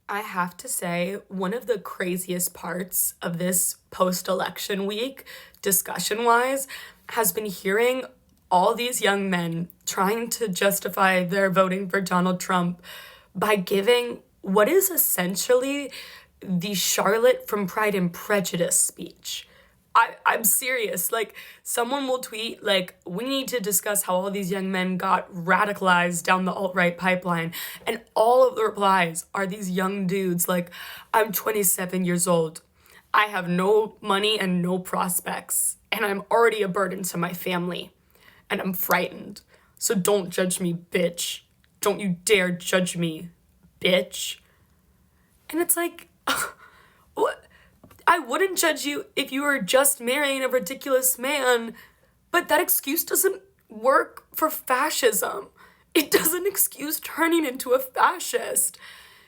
I have to say, one of the craziest parts of this post-election week, discussion-wise, has been hearing all these young men trying to justify their voting for Donald Trump by giving what is essentially the Charlotte from Pride and Prejudice speech. I'm serious. Like, someone will tweet, like, we need to discuss how all these young men got radicalized down the alt-right pipeline. And all of the replies are these young dudes, like, I'm 27 years old. I have no money and no prospects. And I'm already a burden to my family. And I'm frightened. So don't judge me, bitch. Don't you dare judge me, bitch. And it's like, what? I wouldn't judge you if you were just marrying a ridiculous man, but that excuse doesn't work for fascism. It doesn't excuse turning into a fascist.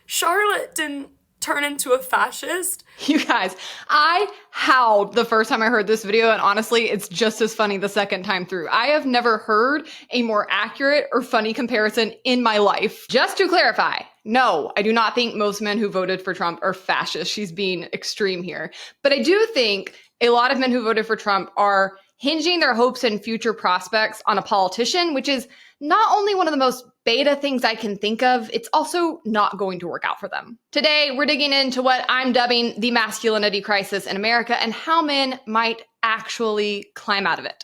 Charlotte didn't turn into a fascist. You guys, I howled the first time I heard this video, and honestly, it's just as funny the second time through. I have never heard a more accurate or funny comparison in my life. Just to clarify, no, I do not think most men who voted for Trump are fascists. She's being extreme here. But I do think a lot of men who voted for Trump are hinging their hopes and future prospects on a politician, which is not only one of the most beta things I can think of, it's also not going to work out for them. Today, we're digging into what I'm dubbing the masculinity crisis in America and how men might actually climb out of it.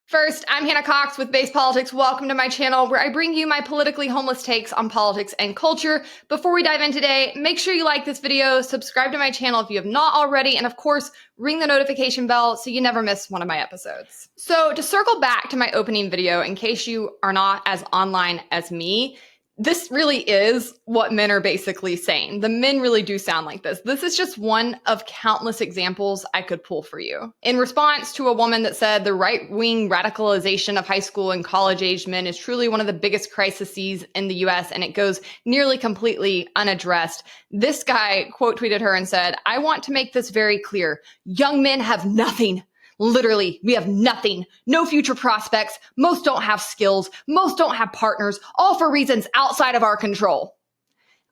First, I'm Hannah Cox with Base Politics. Welcome to my channel where I bring you my politically homeless takes on politics and culture. Before we dive in today, make sure you like this video, subscribe to my channel if you have not already, and of course, ring the notification bell so you never miss one of my episodes. So to circle back to my opening video, in case you are not as online as me, this really is what men are basically saying. The men really do sound like this. This is just one of countless examples I could pull for you. In response to a woman that said the right-wing radicalization of high school and college-aged men is truly one of the biggest crises in the US and it goes nearly completely unaddressed, this guy quote tweeted her and said, "I want to make this very clear. Young men have nothing. Literally, we have nothing, no future prospects, most don't have skills, most don't have partners, all for reasons outside of our control.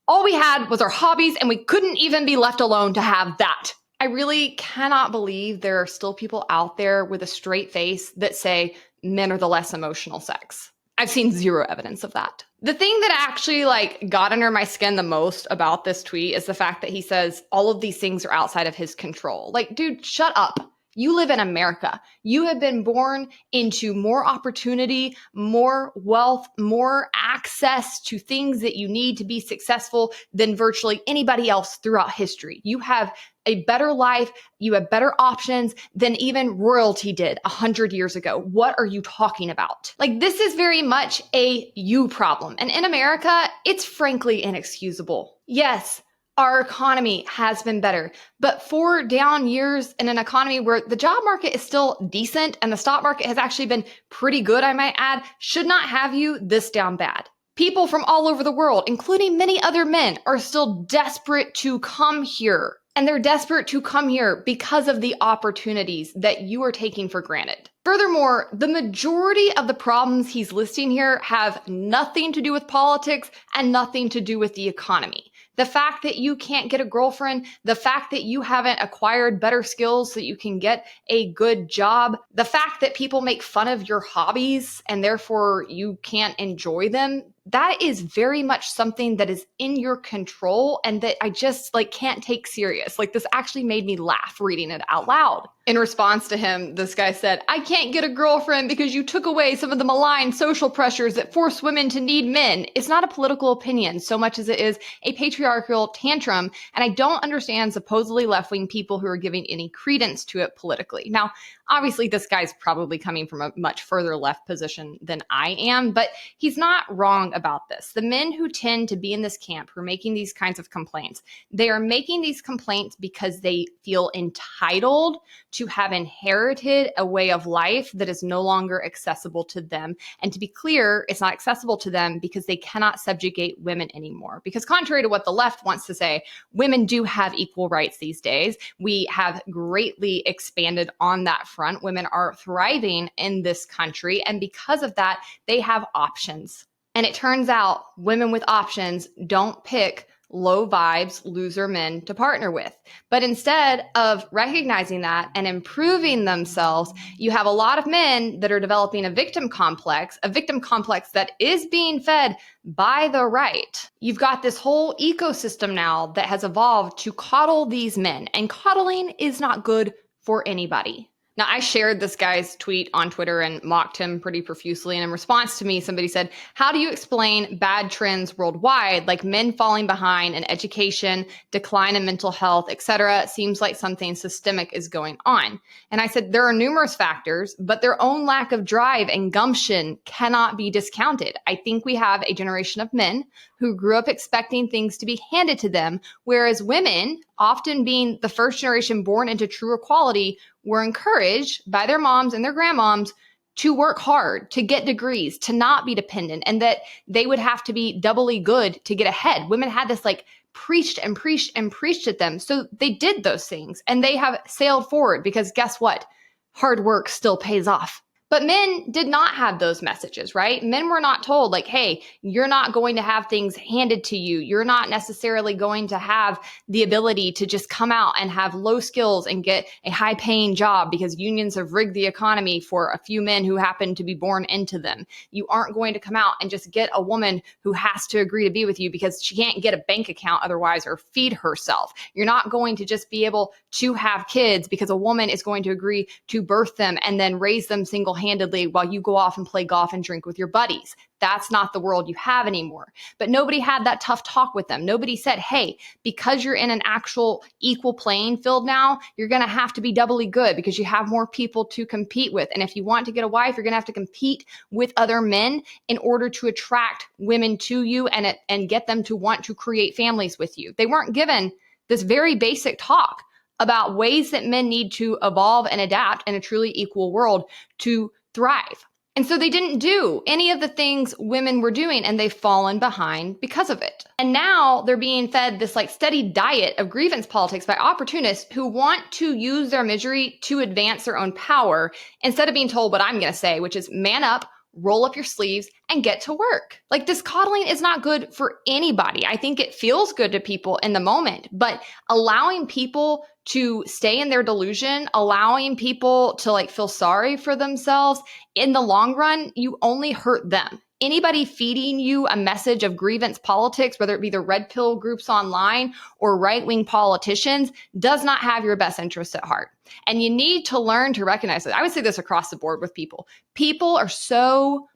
All we had was our hobbies and we couldn't even be left alone to have that." I really cannot believe there are still people out there with a straight face that say men are the less emotional sex. I've seen zero evidence of that. The thing that actually got under my skin the most about this tweet is the fact that he says all of these things are outside of his control. Like, dude, shut up. You live in America. You have been born into more opportunity, more wealth, more access to things that you need to be successful than virtually anybody else throughout history. You have a better life. You have better options than even royalty did 100 years ago. What are you talking about? Like, this is very much a you problem. And in America, it's frankly inexcusable. Yes, our economy has been better, but 4 down years in an economy where the job market is still decent and the stock market has actually been pretty good, I might add, should not have you this down bad. People from all over the world, including many other men, are still desperate to come here. And they're desperate to come here because of the opportunities that you are taking for granted. Furthermore, the majority of the problems he's listing here have nothing to do with politics and nothing to do with the economy. The fact that you can't get a girlfriend, the fact that you haven't acquired better skills so you can get a good job, the fact that people make fun of your hobbies and therefore you can't enjoy them, that is very much something that is in your control and that I just can't take serious. This actually made me laugh reading it out loud. In response to him, this guy said, "I can't get a girlfriend because you took away some of the malign social pressures that force women to need men." It's not a political opinion so much as it is a patriarchal tantrum, and I don't understand supposedly left-wing people who are giving any credence to it politically. Now, obviously, this guy's probably coming from a much further left position than I am, but he's not wrong about this. The men who tend to be in this camp, who are making these kinds of complaints, they are making these complaints because they feel entitled to have inherited a way of life that is no longer accessible to them. And to be clear, it's not accessible to them because they cannot subjugate women anymore. Because contrary to what the left wants to say, women do have equal rights these days. We have greatly expanded on that front. Women are thriving in this country. And because of that, they have options. And it turns out women with options don't pick low vibes loser men to partner with. But instead of recognizing that and improving themselves, you have a lot of men that are developing a victim complex that is being fed by the right. You've got this whole ecosystem now that has evolved to coddle these men, and coddling is not good for anybody. Now, I shared this guy's tweet on Twitter and mocked him pretty profusely. And in response to me, somebody said, how do you explain bad trends worldwide, like men falling behind in education, decline in mental health, etc.? It seems like something systemic is going on. And I said, there are numerous factors, but their own lack of drive and gumption cannot be discounted. I think we have a generation of men who grew up expecting things to be handed to them, whereas women, often being the first generation born into true equality, were encouraged by their moms and their grandmoms to work hard, to get degrees, to not be dependent, and that they would have to be doubly good to get ahead. Women had this like preached and preached and preached at them. So they did those things and they have sailed forward because guess what? Hard work still pays off. But men did not have those messages, right? Men were not told like, hey, you're not going to have things handed to you. You're not necessarily going to have the ability to just come out and have low skills and get a high paying job because unions have rigged the economy for a few men who happen to be born into them. You aren't going to come out and just get a woman who has to agree to be with you because she can't get a bank account otherwise or feed herself. You're not going to just be able to have kids because a woman is going to agree to birth them and then raise them single-handedly while you go off and play golf and drink with your buddies. That's not the world you have anymore. But nobody had that tough talk with them. Nobody said, hey, because you're in an actual equal playing field now, you're going to have to be doubly good because you have more people to compete with. And if you want to get a wife, you're going to have to compete with other men in order to attract women to you and get them to want to create families with you. They weren't given this very basic talk about ways that men need to evolve and adapt in a truly equal world to thrive. And so they didn't do any of the things women were doing, and they've fallen behind because of it. And now they're being fed this like steady diet of grievance politics by opportunists who want to use their misery to advance their own power instead of being told what I'm going to say, which is man up, roll up your sleeves, and get to work. Like, this coddling is not good for anybody. I think it feels good to people in the moment, but allowing people to stay in their delusion, allowing people to like feel sorry for themselves, in the long run, you only hurt them. Anybody feeding you a message of grievance politics, whether it be the red pill groups online or right-wing politicians, does not have your best interests at heart. And you need to learn to recognize it. I would say this across the board with people. People are so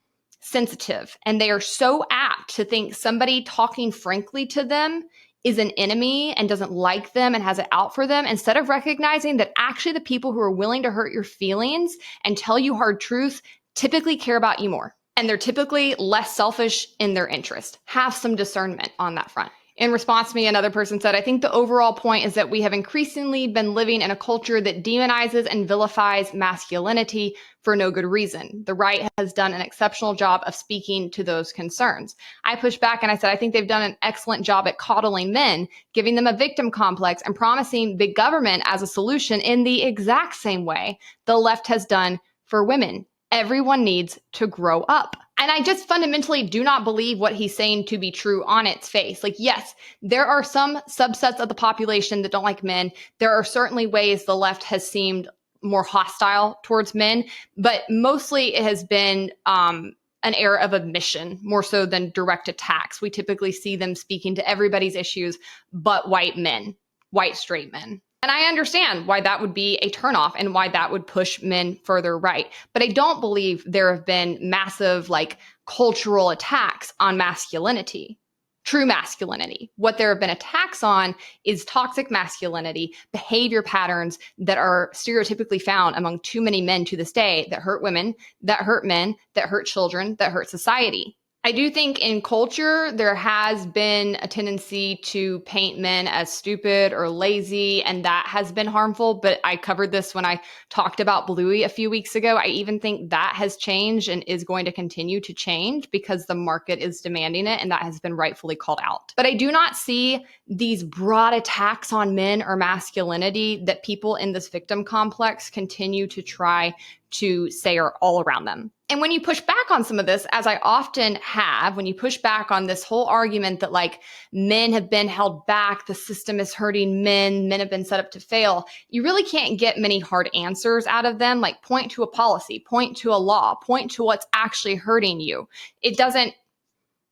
sensitive and they are so apt to think somebody talking frankly to them is an enemy and doesn't like them and has it out for them, instead of recognizing that actually the people who are willing to hurt your feelings and tell you hard truths typically care about you more. And they're typically less selfish in their interest. Have some discernment on that front. In response to me, another person said, I think the overall point is that we have increasingly been living in a culture that demonizes and vilifies masculinity for no good reason. The right has done an exceptional job of speaking to those concerns. I pushed back and I said, I think they've done an excellent job at coddling men, giving them a victim complex and promising big government as a solution in the exact same way the left has done for women. Everyone needs to grow up. And I just fundamentally do not believe what he's saying to be true on its face. Like, yes, there are some subsets of the population that don't like men. There are certainly ways the left has seemed more hostile towards men, but mostly it has been an era of admission more so than direct attacks. We typically see them speaking to everybody's issues but white men, white straight men. And I understand why that would be a turnoff and why that would push men further right. But I don't believe there have been massive like cultural attacks on masculinity, true masculinity. What there have been attacks on is toxic masculinity, behavior patterns that are stereotypically found among too many men to this day that hurt women, that hurt men, that hurt children, that hurt society. I do think in culture, there has been a tendency to paint men as stupid or lazy, and that has been harmful. But I covered this when I talked about Bluey a few weeks ago. I even think that has changed and is going to continue to change because the market is demanding it, and that has been rightfully called out. But I do not see these broad attacks on men or masculinity that people in this victim complex continue to try to say are all around them. And when you push back on some of this, as I often have, when you push back on this whole argument that like men have been held back, the system is hurting men, men have been set up to fail, you really can't get many hard answers out of them. Like point to a policy, point to a law, point to what's actually hurting you. It doesn't,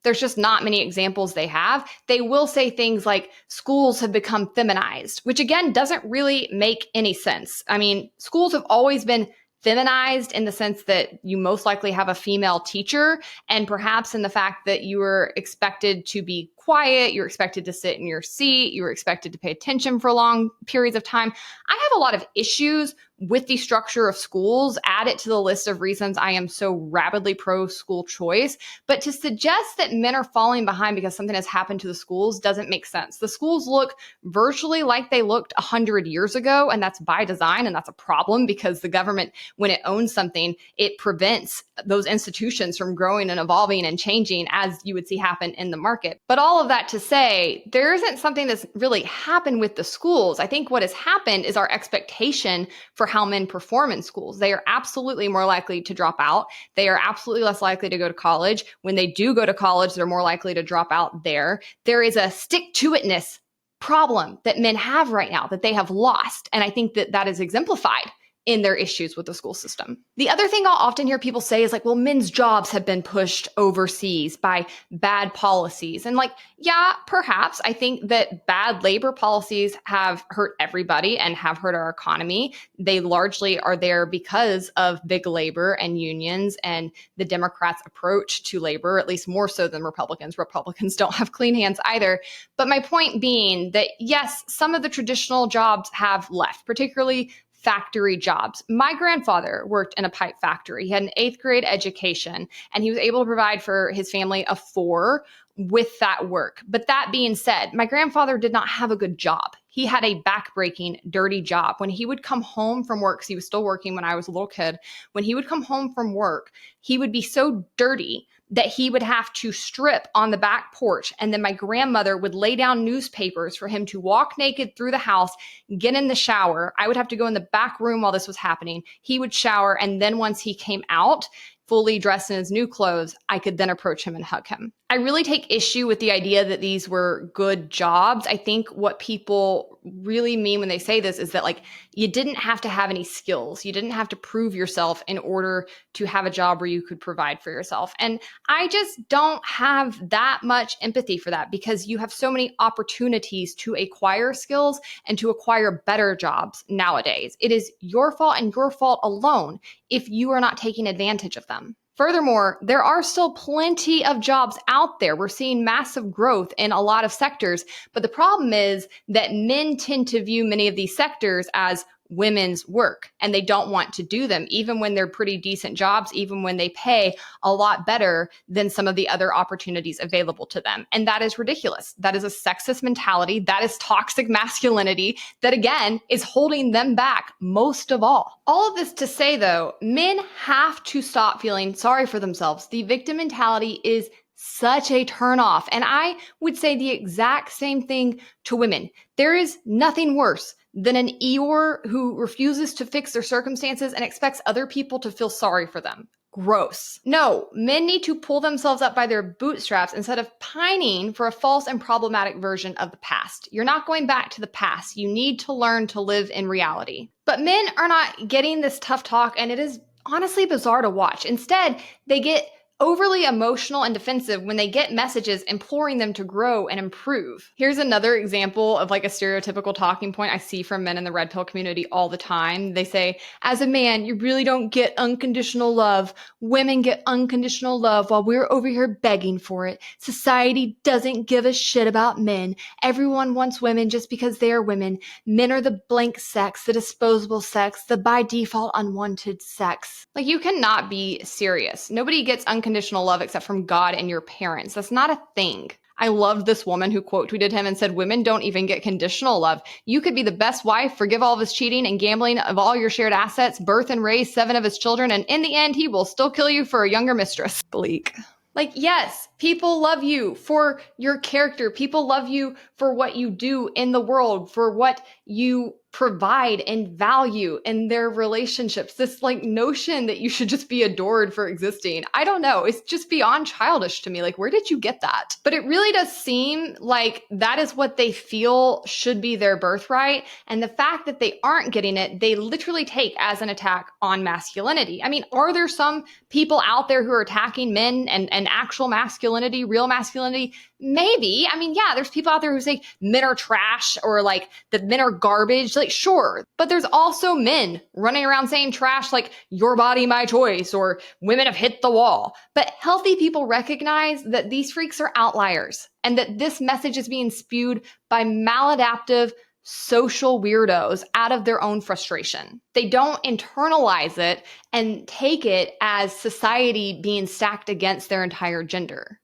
there's just not many examples they have. They will say things like schools have become feminized, which again doesn't really make any sense. I mean, schools have always been feminized in the sense that you most likely have a female teacher, and perhaps in the fact that you were expected to be quiet, you're expected to sit in your seat, you were expected to pay attention for long periods of time. I have a lot of issues with the structure of schools. Add it to the list of reasons I am so rabidly pro school choice. But to suggest that men are falling behind because something has happened to the schools doesn't make sense. The schools look virtually like they looked 100 years ago, and that's by design, and that's a problem because the government, when it owns something, it prevents those institutions from growing and evolving and changing as you would see happen in the market. But all of that to say, there isn't something that's really happened with the schools. I think what has happened is our expectation for how men perform in schools. They are absolutely more likely to drop out. They are absolutely less likely to go to college. When they do go to college, they're more likely to drop out there. There is a stick-to-itness problem that men have right now that they have lost. And I think that that is exemplified in their issues with the school system. The other thing I'll often hear people say is like, well, men's jobs have been pushed overseas by bad policies. And like, yeah, perhaps. I think that bad labor policies have hurt everybody and have hurt our economy. They largely are there because of big labor and unions and the Democrats' approach to labor, at least more so than Republicans. Republicans don't have clean hands either. But my point being that yes, some of the traditional jobs have left, particularly factory jobs. My grandfather worked in a pipe factory. He had an 8th grade education, and he was able to provide for his family of 4 with that work. But that being said, my grandfather did not have a good job. He had a backbreaking, dirty job. When he would come home from work, because he was still working when I was a little kid, when he would come home from work, he would be so dirty that he would have to strip on the back porch. And then my grandmother would lay down newspapers for him to walk naked through the house, get in the shower. I would have to go in the back room while this was happening. He would shower. And then once he came out, fully dressed in his new clothes, I could then approach him and hug him. I really take issue with the idea that these were good jobs. I think what people really mean when they say this is that like you didn't have to have any skills. You didn't have to prove yourself in order to have a job where you could provide for yourself. And I just don't have that much empathy for that because you have so many opportunities to acquire skills and to acquire better jobs nowadays. It is your fault and your fault alone if you are not taking advantage of them. Furthermore, there are still plenty of jobs out there. We're seeing massive growth in a lot of sectors, but the problem is that men tend to view many of these sectors as women's work, and they don't want to do them, even when they're pretty decent jobs, even when they pay a lot better than some of the other opportunities available to them. And that is ridiculous. That is a sexist mentality. That is toxic masculinity that, again, is holding them back most of all. All of this to say, though, men have to stop feeling sorry for themselves. The victim mentality is such a turnoff. And I would say the exact same thing to women. There is nothing worse than an Eeyore who refuses to fix their circumstances and expects other people to feel sorry for them. Gross. No, men need to pull themselves up by their bootstraps instead of pining for a false and problematic version of the past. You're not going back to the past. You need to learn to live in reality. But men are not getting this tough talk, and it is honestly bizarre to watch. Instead, they get overly emotional and defensive when they get messages imploring them to grow and improve. Here's another example of like a stereotypical talking point I see from men in the red pill community all the time. They say, as a man, you really don't get unconditional love. Women get unconditional love while we're over here begging for it. Society doesn't give a shit about men. Everyone wants women just because they are women. Men are the blank sex, the disposable sex, the by default unwanted sex. Like, you cannot be serious. Nobody gets unconditional unconditional love except from God and your parents. That's not a thing. I loved this woman who quote tweeted him and said, women don't even get conditional love. You could be the best wife, forgive all of his cheating and gambling of all your shared assets, birth and raise 7 of his children, and in the end, he will still kill you for a younger mistress. Bleak. Like, yes, people love you for your character. People love you for what you do in the world, for what you provide and value in their relationships. This like notion that you should just be adored for existing. I don't know. It's just beyond childish to me. Like, where did you get that? But it really does seem like that is what they feel should be their birthright. And the fact that they aren't getting it, they literally take as an attack on masculinity. I mean, are there some people out there who are attacking men and actual masculinity, real masculinity? Maybe. I mean, yeah, there's people out there who say men are trash or like that men are garbage. Like, sure. But there's also men running around saying trash like your body, my choice, or women have hit the wall. But healthy people recognize that these freaks are outliers and that this message is being spewed by maladaptive social weirdos out of their own frustration. They don't internalize it and take it as society being stacked against their entire gender.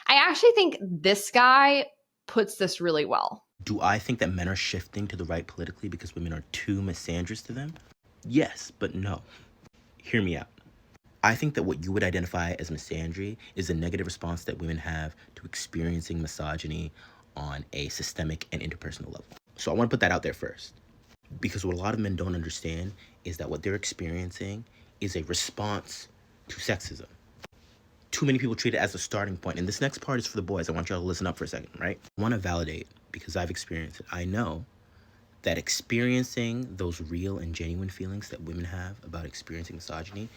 I actually think this guy puts this really well. Do I think that men are shifting to the right politically because women are too misandrous to them? Yes, but no. Hear me out. I think that what you would identify as misandry is a negative response that women have to experiencing misogyny on a systemic and interpersonal level. So I want to put that out there first. Because what a lot of men don't understand is that what they're experiencing is a response to sexism. Too many people treat it as a starting point. And this next part is for the boys. I want y'all to listen up for a second, right? I want to validate, because I've experienced it. I know that experiencing those real and genuine feelings that women have about experiencing misogyny,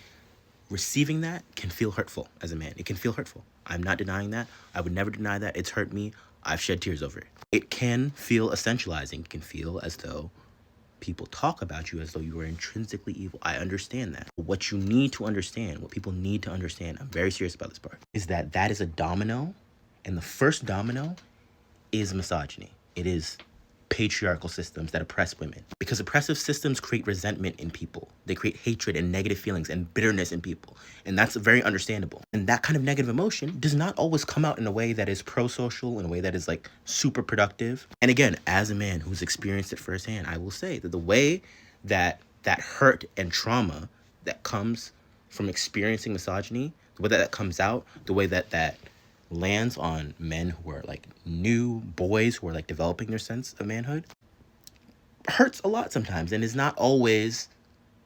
receiving that can feel hurtful as a man. It can feel hurtful. I'm not denying that. I would never deny that. It's hurt me. I've shed tears over it. It can feel essentializing. It can feel as though people talk about you as though you are intrinsically evil. I understand that. What you need to understand, what people need to understand, I'm very serious about this part, is that that is a domino, and the first domino is misogyny. It is patriarchal systems that oppress women. Because oppressive systems create resentment in people. They create hatred and negative feelings and bitterness in people. And that's very understandable. And that kind of negative emotion does not always come out in a way that is pro-social, in a way that is like super productive. And again, as a man who's experienced it firsthand, I will say that the way that that hurt and trauma that comes from experiencing misogyny, the way that that comes out, the way that that lands on men who are like new boys who are like developing their sense of manhood, hurts a lot sometimes and is not always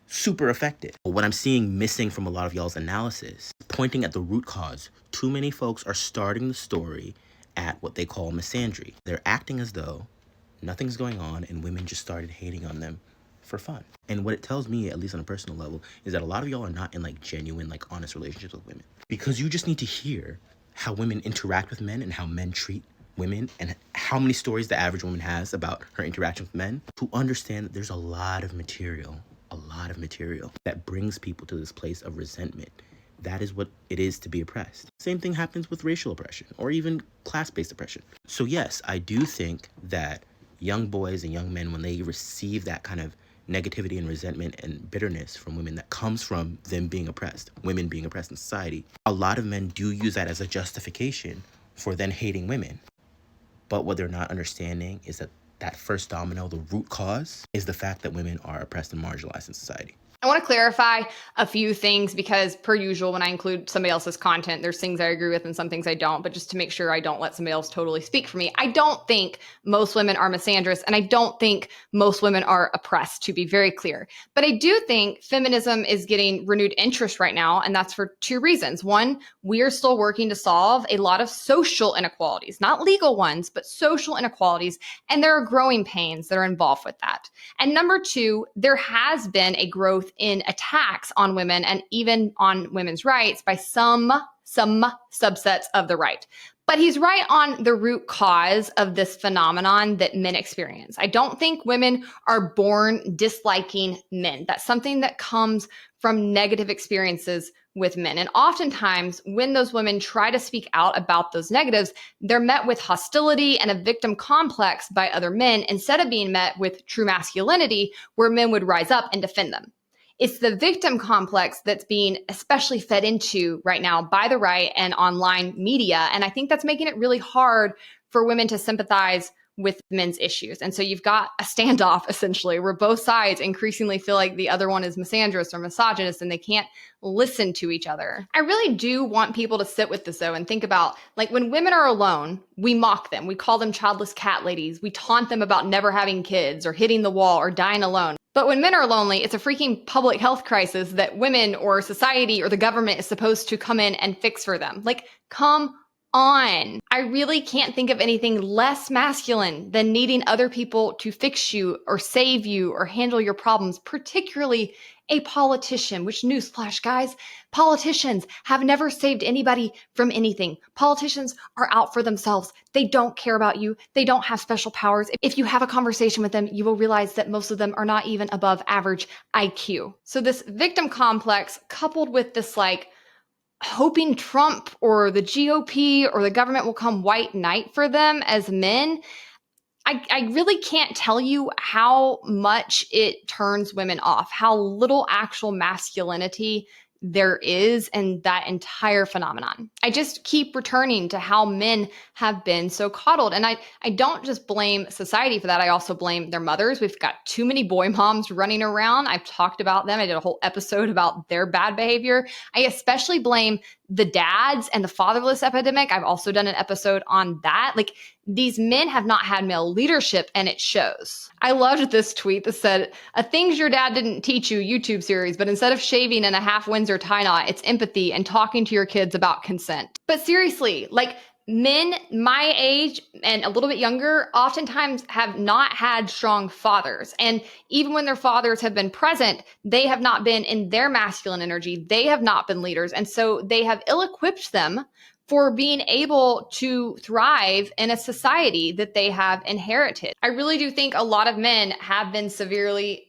super effective. What I'm seeing missing from a lot of y'all's analysis, pointing at the root cause, too many folks are starting the story at what they call misandry. They're acting as though nothing's going on and women just started hating on them for fun. And what it tells me, at least on a personal level, is that a lot of y'all are not in like genuine, like honest relationships with women. Because you just need to hear how women interact with men and how men treat women and how many stories the average woman has about her interaction with men to understand that there's a lot of material that brings people to this place of resentment. That is what it is to be oppressed. Same thing happens with racial oppression or even class-based oppression. So yes, I do think that young boys and young men, when they receive that kind of negativity and resentment and bitterness from women that comes from them being oppressed, women being oppressed in society, a lot of men do use that as a justification for then hating women. But what they're not understanding is that that first domino, the root cause, is the fact that women are oppressed and marginalized in society. I want to clarify a few things because per usual, when I include somebody else's content, there's things I agree with and some things I don't, but just to make sure I don't let somebody else totally speak for me. I don't think most women are misandrous and I don't think most women are oppressed, to be very clear. But I do think feminism is getting renewed interest right now, and that's for 2 reasons. One, we are still working to solve a lot of social inequalities, not legal ones, but social inequalities, and there are growing pains that are involved with that. And number 2, there has been a growth in attacks on women and even on women's rights by some subsets of the right. But he's right on the root cause of this phenomenon that men experience. I don't think women are born disliking men. That's something that comes from negative experiences with men. And oftentimes when those women try to speak out about those negatives, they're met with hostility and a victim complex by other men instead of being met with true masculinity where men would rise up and defend them. It's the victim complex that's being especially fed into right now by the right and online media. And I think that's making it really hard for women to sympathize with men's issues. And so you've got a standoff essentially where both sides increasingly feel like the other one is misandrous or misogynist and they can't listen to each other. I really do want people to sit with this though and think about, like, when women are alone, we mock them. We call them childless cat ladies. We taunt them about never having kids or hitting the wall or dying alone. But when men are lonely, it's a freaking public health crisis that women or society or the government is supposed to come in and fix for them. Like, come on. I really can't think of anything less masculine than needing other people to fix you or save you or handle your problems, particularly a politician, which, newsflash, guys, politicians have never saved anybody from anything. Politicians are out for themselves. They don't care about you. They don't have special powers. If you have a conversation with them, you will realize that most of them are not even above average IQ. So this victim complex coupled with this, like, hoping Trump or the GOP or the government will come white knight for them as men, I really can't tell you how much it turns women off, how little actual masculinity there is in that entire phenomenon. I just keep returning to how men have been so coddled. And I don't just blame society for that. I also blame their mothers. We've got too many boy moms running around. I've talked about them. I did a whole episode about their bad behavior. I especially blame the dads and the fatherless epidemic. I've also done an episode on that. Like, these men have not had male leadership, and it shows. I loved this tweet that said, "A things your dad didn't teach you YouTube series, but instead of shaving in a half Windsor tie knot, it's empathy and talking to your kids about consent." But seriously, like, men my age and a little bit younger oftentimes have not had strong fathers. And even when their fathers have been present, they have not been in their masculine energy. They have not been leaders. And so they have ill-equipped them for being able to thrive in a society that they have inherited. I really do think a lot of men have been severely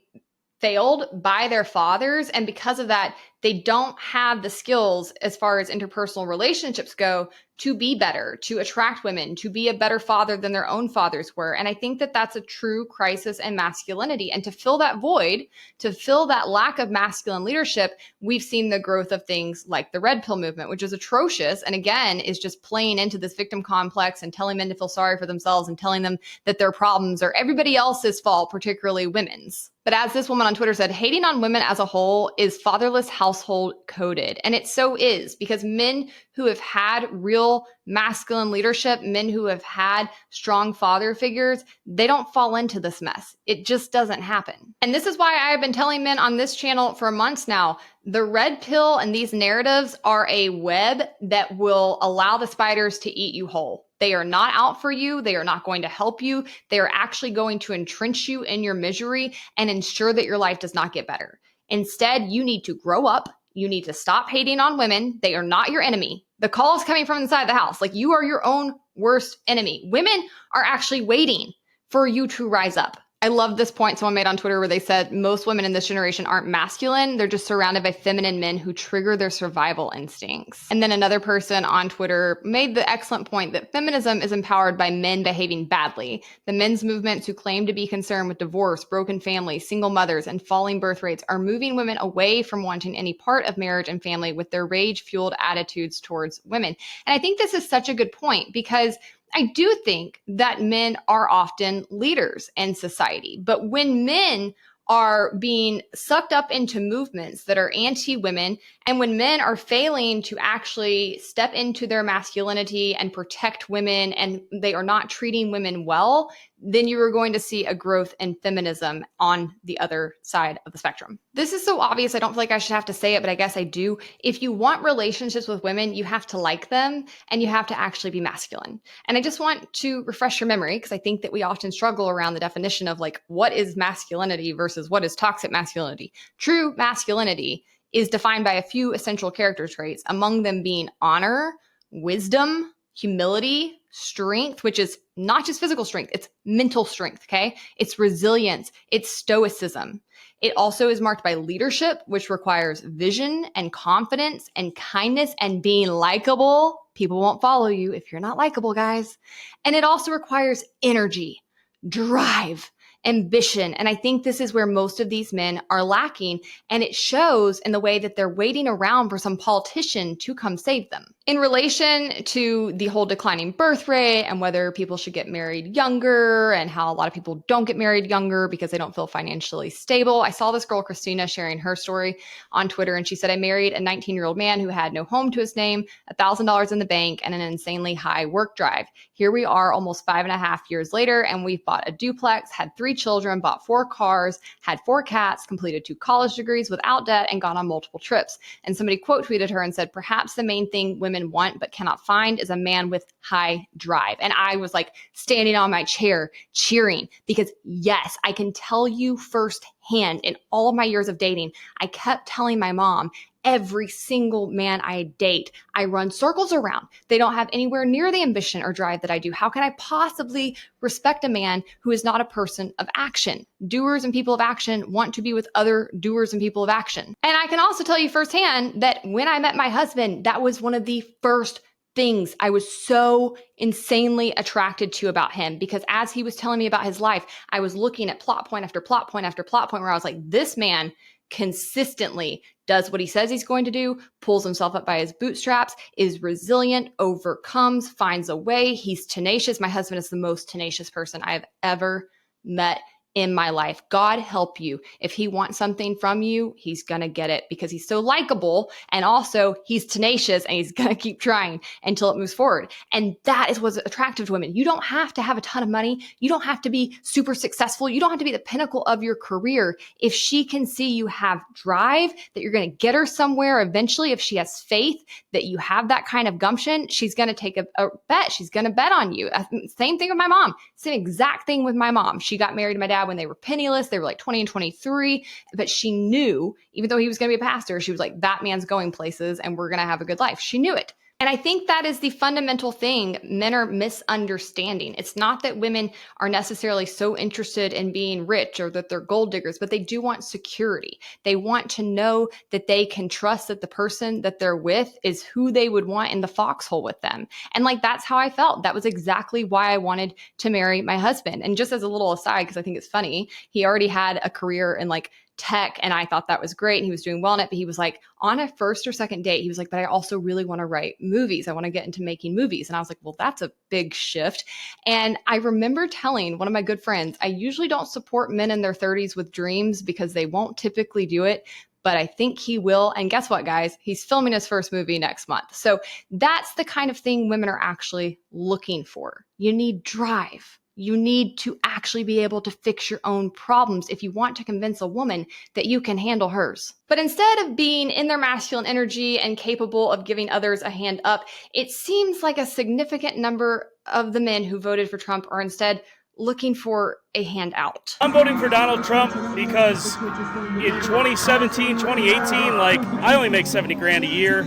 failed by their fathers. And because of that, they don't have the skills as far as interpersonal relationships go to be better, to attract women, to be a better father than their own fathers were. And I think that that's a true crisis in masculinity. And to fill that void, to fill that lack of masculine leadership, we've seen the growth of things like the red pill movement, which is atrocious. And again, is just playing into this victim complex and telling men to feel sorry for themselves and telling them that their problems are everybody else's fault, particularly women's. But as this woman on Twitter said, hating on women as a whole is fatherless household coded. And it so is, because men who have had real masculine leadership, men who have had strong father figures, they don't fall into this mess. It just doesn't happen. And this is why I've been telling men on this channel for months now, the red pill and these narratives are a web that will allow the spiders to eat you whole. They are not out for you. They are not going to help you. They are actually going to entrench you in your misery and ensure that your life does not get better. Instead, you need to grow up. You need to stop hating on women. They are not your enemy. The call is coming from inside the house. Like, you are your own worst enemy. Women are actually waiting for you to rise up. I love this point someone made on Twitter where they said most women in this generation aren't masculine. They're just surrounded by feminine men who trigger their survival instincts. And then another person on Twitter made the excellent point that feminism is empowered by men behaving badly. The men's movements who claim to be concerned with divorce, broken families, single mothers, and falling birth rates are moving women away from wanting any part of marriage and family with their rage-fueled attitudes towards women. And I think this is such a good point, because I do think that men are often leaders in society, but when men are being sucked up into movements that are anti-women, and when men are failing to actually step into their masculinity and protect women, and they are not treating women well, then you are going to see a growth in feminism on the other side of the spectrum. This is so obvious, I don't feel like I should have to say it, but I guess I do. If you want relationships with women, you have to like them, and you have to actually be masculine. And I just want to refresh your memory, because I think that we often struggle around the definition of, like, what is masculinity versus what is toxic masculinity. True masculinity is defined by a few essential character traits, among them being honor, wisdom, humility, strength, which is not just physical strength, it's mental strength, okay? It's resilience, it's stoicism. It also is marked by leadership, which requires vision and confidence and kindness and being likable. People won't follow you if you're not likable, guys. And it also requires energy, drive, ambition. And I think this is where most of these men are lacking. And it shows in the way that they're waiting around for some politician to come save them. In relation to the whole declining birth rate and whether people should get married younger and how a lot of people don't get married younger because they don't feel financially stable, I saw this girl, Christina, sharing her story on Twitter. And she said, I married a 19-year-old man who had no home to his name, $1,000 in the bank, and an insanely high work drive. Here we are almost 5.5 years later, and we've bought a duplex, had 3 children, bought 4 cars, had 4 cats, completed 2 college degrees without debt, and gone on multiple trips. And somebody quote tweeted her and said, perhaps the main thing women want but cannot find is a man with high drive. And I was like standing on my chair cheering because yes, I can tell you firsthand in all of my years of dating, I kept telling my mom, every single man I date, I run circles around. They don't have anywhere near the ambition or drive that I do. How can I possibly respect a man who is not a person of action? Doers and people of action want to be with other doers and people of action. And I can also tell you firsthand that when I met my husband, that was one of the first things I was so insanely attracted to about him, because as he was telling me about his life, I was looking at plot point after plot point after plot point where I was like, this man consistently does what he says he's going to do, pulls himself up by his bootstraps, is resilient, overcomes, finds a way. He's tenacious. My husband is the most tenacious person I have ever met in my life. God help you. If he wants something from you, he's going to get it because he's so likable. And also he's tenacious and he's going to keep trying until it moves forward. And that is what's attractive to women. You don't have to have a ton of money. You don't have to be super successful. You don't have to be the pinnacle of your career. If she can see you have drive, that you're going to get her somewhere eventually, if she has faith that you have that kind of gumption, she's going to take a bet. She's going to bet on you. Same thing with my mom. Same exact thing with my mom. She got married to my dad when they were penniless. They were like 20 and 23, but she knew, even though he was going to be a pastor, she was like, that man's going places and we're going to have a good life. She knew it. And I think that is the fundamental thing men are misunderstanding. It's not that women are necessarily so interested in being rich or that they're gold diggers, but they do want security. They want to know that they can trust that the person that they're with is who they would want in the foxhole with them. And like, that's how I felt. That was exactly why I wanted to marry my husband. And just as a little aside, because I think it's funny, he already had a career in like tech, and I thought that was great. And he was doing well in it, but he was like, on a first or second date, he was like, but I also really want to write movies. I want to get into making movies. And I was like, well, that's a big shift. And I remember telling one of my good friends, I usually don't support men in their 30s with dreams because they won't typically do it, but I think he will. And guess what, guys? He's filming his first movie next month. So that's the kind of thing women are actually looking for. You need drive. You need to actually be able to fix your own problems if you want to convince a woman that you can handle hers. But instead of being in their masculine energy and capable of giving others a hand up, it seems like a significant number of the men who voted for Trump are instead looking for a handout. I'm voting for Donald Trump because in 2017, 2018, like, I only make 70 grand a year.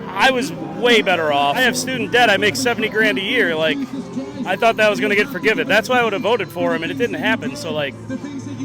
I was way better off. I have student debt. I make 70 grand a year. Like, I thought that was going to get forgiven. That's why I would have voted for him, and it didn't happen. So, like,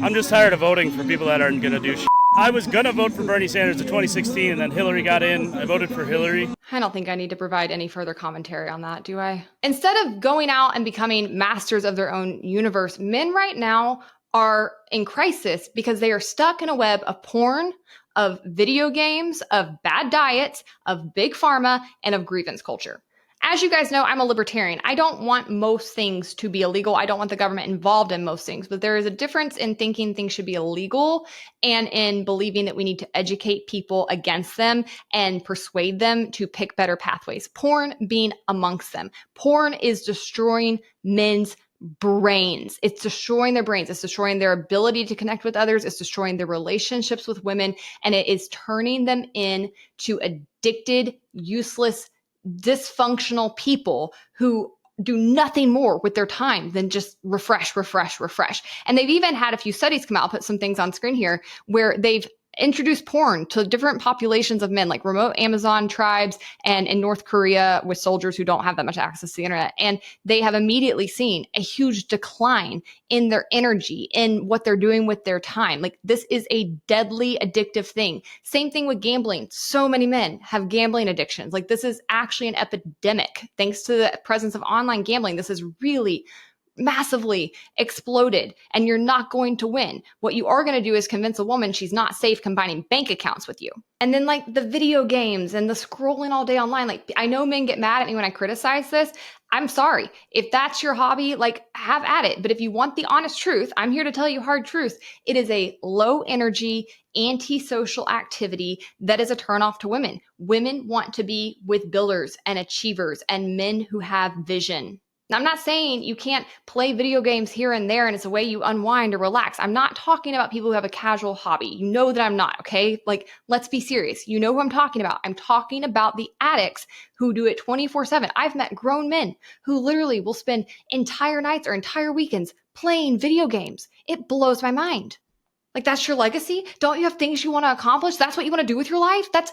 I'm just tired of voting for people that aren't going to do shit. I was going to vote for Bernie Sanders in 2016, and then Hillary got in. I voted for Hillary. I don't think I need to provide any further commentary on that, do I? Instead of going out and becoming masters of their own universe, men right now are in crisis because they are stuck in a web of porn, of video games, of bad diets, of big pharma, and of grievance culture. As you guys know, I'm a libertarian. I don't want most things to be illegal. I don't want the government involved in most things, but there is a difference in thinking things should be illegal and in believing that we need to educate people against them and persuade them to pick better pathways. Porn being amongst them. Porn is destroying men's brains. It's destroying their brains. It's destroying their ability to connect with others. It's destroying their relationships with women, and it is turning them into addicted, useless, dysfunctional people who do nothing more with their time than just refresh. And they've even had a few studies come out. I'll put some things on screen here where they've introduced porn to different populations of men, like remote Amazon tribes and in North Korea with soldiers who don't have that much access to the internet. And they have immediately seen a huge decline in their energy, in what they're doing with their time. Like, this is a deadly addictive thing. Same thing with gambling. So many men have gambling addictions. Like, this is actually an epidemic. Thanks to the presence of online gambling, this is really massively exploded and you're not going to win. What you are going to do is convince a woman she's not safe combining bank accounts with you. And then like the video games and the scrolling all day online. Like I know men get mad at me when I criticize this. I'm sorry. If that's your hobby, like have at it. But if you want the honest truth, I'm here to tell you hard truth. It is a low energy, antisocial activity that is a turnoff to women. Women want to be with builders and achievers and men who have vision. Now, I'm not saying you can't play video games here and there and it's a way you unwind or relax. I'm not talking about people who have a casual hobby. You know that I'm not, okay? Like, let's be serious. You know who I'm talking about. I'm talking about the addicts who do it 24/7. I've met grown men who literally will spend entire nights or entire weekends playing video games. It blows my mind. Like, that's your legacy? Don't you have things you want to accomplish? That's what you want to do with your life? That's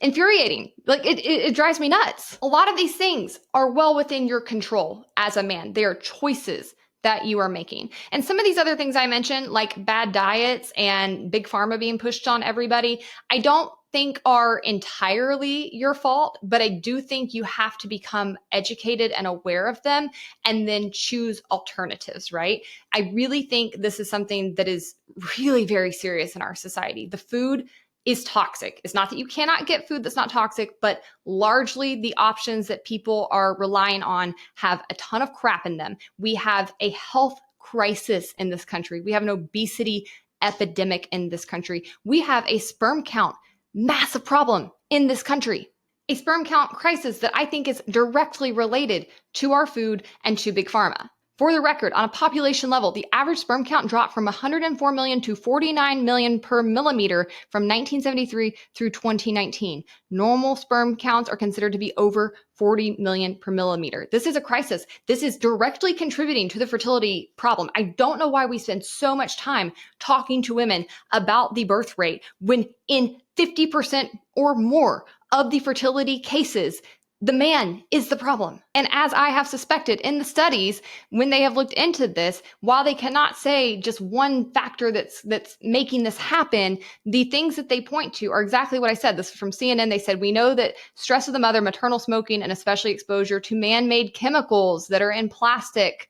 infuriating. Like it drives me nuts. A lot of these things are well within your control as a man. They are choices that you are making. And some of these other things I mentioned, like bad diets and big pharma being pushed on everybody, I don't think are entirely your fault, but I do think you have to become educated and aware of them and then choose alternatives, right? I really think this is something that is really very serious in our society. The food is toxic. It's not that you cannot get food that's not toxic, but largely the options that people are relying on have a ton of crap in them. We have a health crisis in this country. We have an obesity epidemic in this country. We have a sperm count massive problem in this country. A sperm count crisis that I think is directly related to our food and to big pharma. For the record, on a population level, the average sperm count dropped from 104 million to 49 million per millimeter from 1973 through 2019. Normal sperm counts are considered to be over 40 million per millimeter. This is a crisis. This is directly contributing to the fertility problem. I don't know why we spend so much time talking to women about the birth rate when in 50% or more of the fertility cases, the man is the problem. And as I have suspected in the studies, when they have looked into this, while they cannot say just one factor that's making this happen, the things that they point to are exactly what I said. This is from CNN. They said, we know that stress of the mother, maternal smoking, and especially exposure to man-made chemicals that are in plastic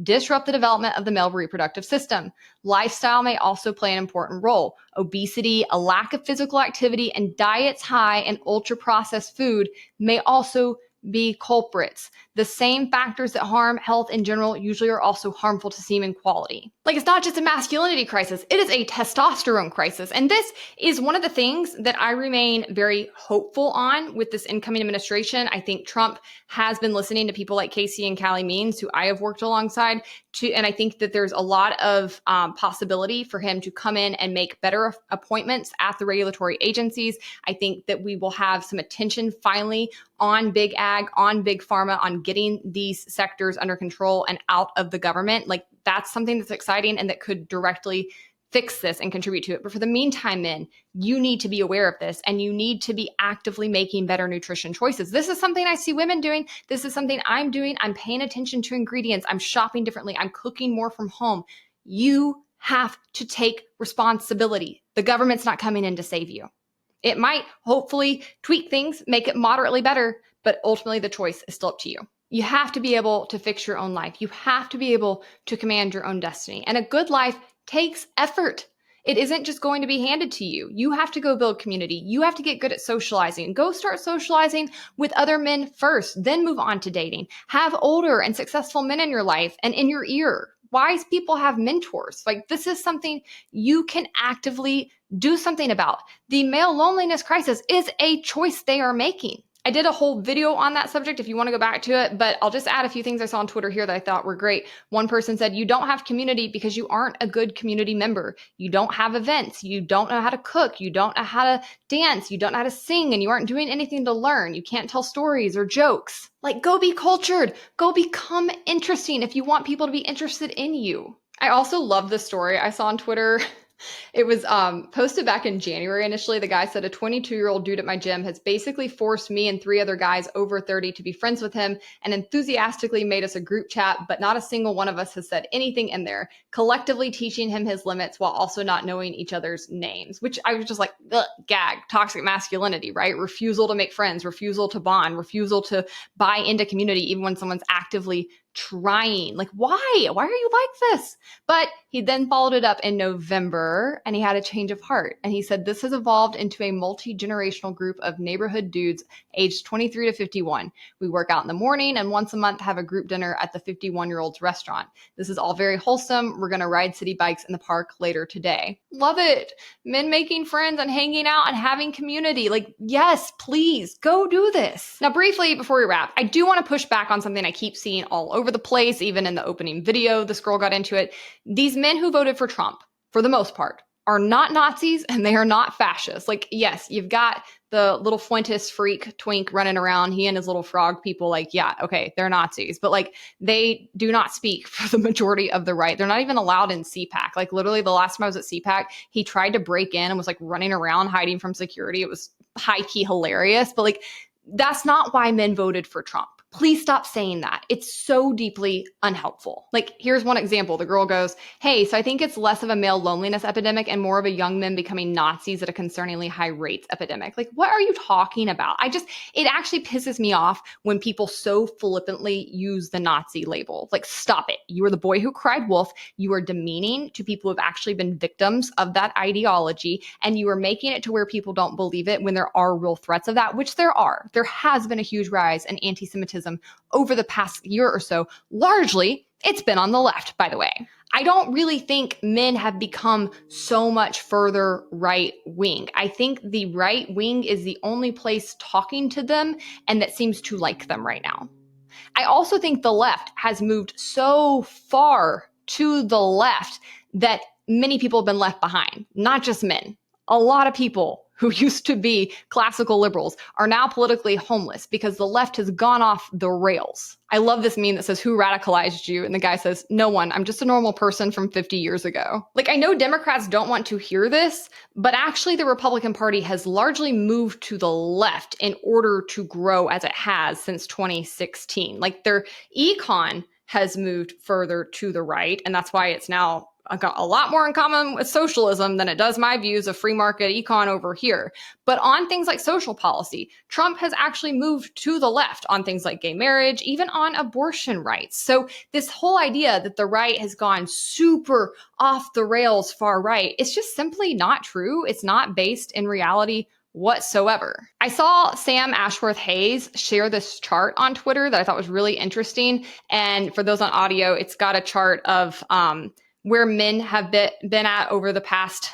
disrupt the development of the male reproductive system. Lifestyle may also play an important role. Obesity, a lack of physical activity, and diets high in ultra-processed food may also be culprits. The same factors that harm health in general usually are also harmful to semen quality. Like, it's not just a masculinity crisis, it is a testosterone crisis. And this is one of the things that I remain very hopeful on with this incoming administration. I think Trump has been listening to people like Casey and Callie Means, who I have worked alongside, and I think that there's a lot of possibility for him to come in and make better appointments at the regulatory agencies. I think that we will have some attention finally on big ag, on big pharma, on getting these sectors under control and out of the government. Like, that's something that's exciting and that could directly fix this and contribute to it. But for the meantime, men, you need to be aware of this and you need to be actively making better nutrition choices. This is something I see women doing. This is something I'm doing. I'm paying attention to ingredients. I'm shopping differently. I'm cooking more from home. You have to take responsibility. The government's not coming in to save you. It might hopefully tweak things, make it moderately better, but ultimately the choice is still up to you. You have to be able to fix your own life. You have to be able to command your own destiny. And a good life takes effort. It isn't just going to be handed to you. You have to go build community. You have to get good at socializing. Go start socializing with other men first, then move on to dating. Have older and successful men in your life and in your ear. Wise people have mentors. Like, this is something you can actively do something about. The male loneliness crisis is a choice they are making. I did a whole video on that subject if you want to go back to it, but I'll just add a few things I saw on Twitter here that I thought were great. One person said, you don't have community because you aren't a good community member. You don't have events. You don't know how to cook. You don't know how to dance. You don't know how to sing, and you aren't doing anything to learn. You can't tell stories or jokes. Like, go be cultured. Go become interesting if you want people to be interested in you. I also love this story I saw on Twitter. It was posted back in January initially. The guy said, a 22-year-old dude at my gym has basically forced me and 3 other guys over 30 to be friends with him and enthusiastically made us a group chat, but not a single one of us has said anything in there, collectively teaching him his limits while also not knowing each other's names, which I was just like, ugh, gag, toxic masculinity, right? Refusal to make friends, refusal to bond, refusal to buy into community, even when someone's actively trying. Like, why? Why are you like this? But he then followed it up in November and he had a change of heart. And he said, this has evolved into a multi-generational group of neighborhood dudes aged 23 to 51. We work out in the morning and once a month have a group dinner at the 51-year-old's restaurant. This is all very wholesome. We're going to ride city bikes in the park later today. Love it. Men making friends and hanging out and having community. Like, yes, please go do this. Now, briefly before we wrap, I do want to push back on something I keep seeing all over the place. Even in the opening video, this girl got into it. These men who voted for Trump, for the most part, are not Nazis and they are not fascists. Like, yes, you've got the little Fuentes freak twink running around, he and his little frog people, like, yeah, okay, they're Nazis, but like, they do not speak for the majority of the right. They're not even allowed in CPAC. Like, literally the last time I was at CPAC, he tried to break in and was like running around hiding from security. It was high-key hilarious, but like, that's not why men voted for Trump. Please stop saying that. It's so deeply unhelpful. Like, here's one example. The girl goes, hey, so I think it's less of a male loneliness epidemic and more of a young men becoming Nazis at a concerningly high rates epidemic. Like, what are you talking about? It actually pisses me off when people so flippantly use the Nazi label. Like, stop it. You are the boy who cried wolf. You are demeaning to people who have actually been victims of that ideology. And you are making it to where people don't believe it when there are real threats of that, which there are. There has been a huge rise in anti-Semitism over the past year or so. Largely, it's been on the left, by the way. I don't really think men have become so much further right wing. I think the right wing is the only place talking to them and that seems to like them right now. I also think the left has moved so far to the left that many people have been left behind, not just men. A lot of people who used to be classical liberals are now politically homeless because the left has gone off the rails. I love this meme that says, who radicalized you? And the guy says, no one. I'm just a normal person from 50 years ago. Like, I know Democrats don't want to hear this, but actually the Republican Party has largely moved to the left in order to grow as it has since 2016. Like, their econ has moved further to the right, and that's why it's now got a lot more in common with socialism than it does my views of free market econ over here. But on things like social policy, Trump has actually moved to the left on things like gay marriage, even on abortion rights. So this whole idea that the right has gone super off the rails far right, it's just simply not true. It's not based in reality whatsoever. I saw Sam Ashworth Hayes share this chart on Twitter that I thought was really interesting. And for those on audio, it's got a chart of where men have been at over the past,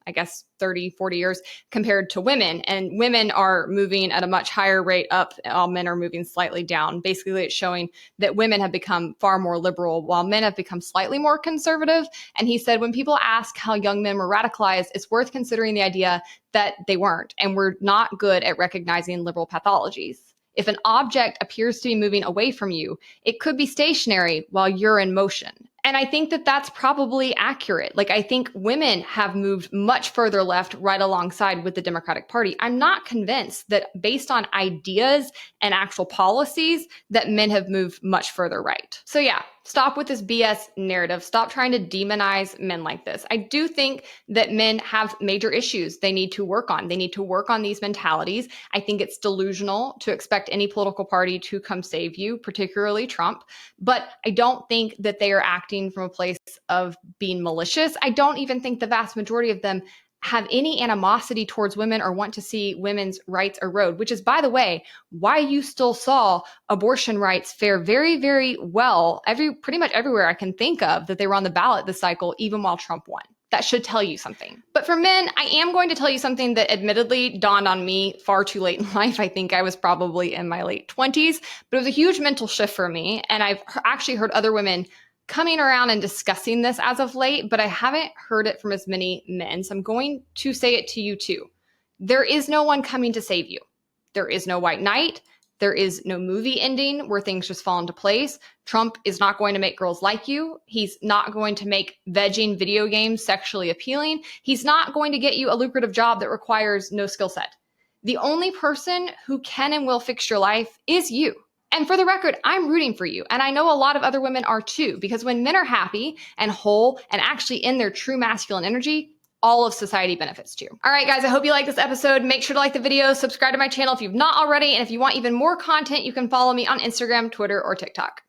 I guess, 30, 40 years compared to women. And women are moving at a much higher rate up, while men are moving slightly down. Basically, it's showing that women have become far more liberal while men have become slightly more conservative. And he said, when people ask how young men were radicalized, it's worth considering the idea that they weren't. And we're not good at recognizing liberal pathologies. If an object appears to be moving away from you, it could be stationary while you're in motion. And I think that that's probably accurate. Like, I think women have moved much further left right alongside with the Democratic Party. I'm not convinced that based on ideas and actual policies that men have moved much further right. So yeah, stop with this BS narrative. Stop trying to demonize men like this. I do think that men have major issues they need to work on. They need to work on these mentalities. I think it's delusional to expect any political party to come save you, particularly Trump. But I don't think that they are acting from a place of being malicious. I don't even think the vast majority of them have any animosity towards women or want to see women's rights erode, which is, by the way, why you still saw abortion rights fare very, very well pretty much everywhere I can think of that they were on the ballot this cycle, even while Trump won. That should tell you something. But for men, I am going to tell you something that admittedly dawned on me far too late in life. I think I was probably in my late 20s, but it was a huge mental shift for me. And I've actually heard other women coming around and discussing this as of late, but I haven't heard it from as many men. So I'm going to say it to you too. There is no one coming to save you. There is no white knight. There is no movie ending where things just fall into place. Trump is not going to make girls like you. He's not going to make vegging video games sexually appealing. He's not going to get you a lucrative job that requires no skill set. The only person who can and will fix your life is you. And for the record, I'm rooting for you. And I know a lot of other women are too, because when men are happy and whole and actually in their true masculine energy, all of society benefits too. All right, guys, I hope you like this episode. Make sure to like the video, subscribe to my channel if you've not already. And if you want even more content, you can follow me on Instagram, Twitter, or TikTok.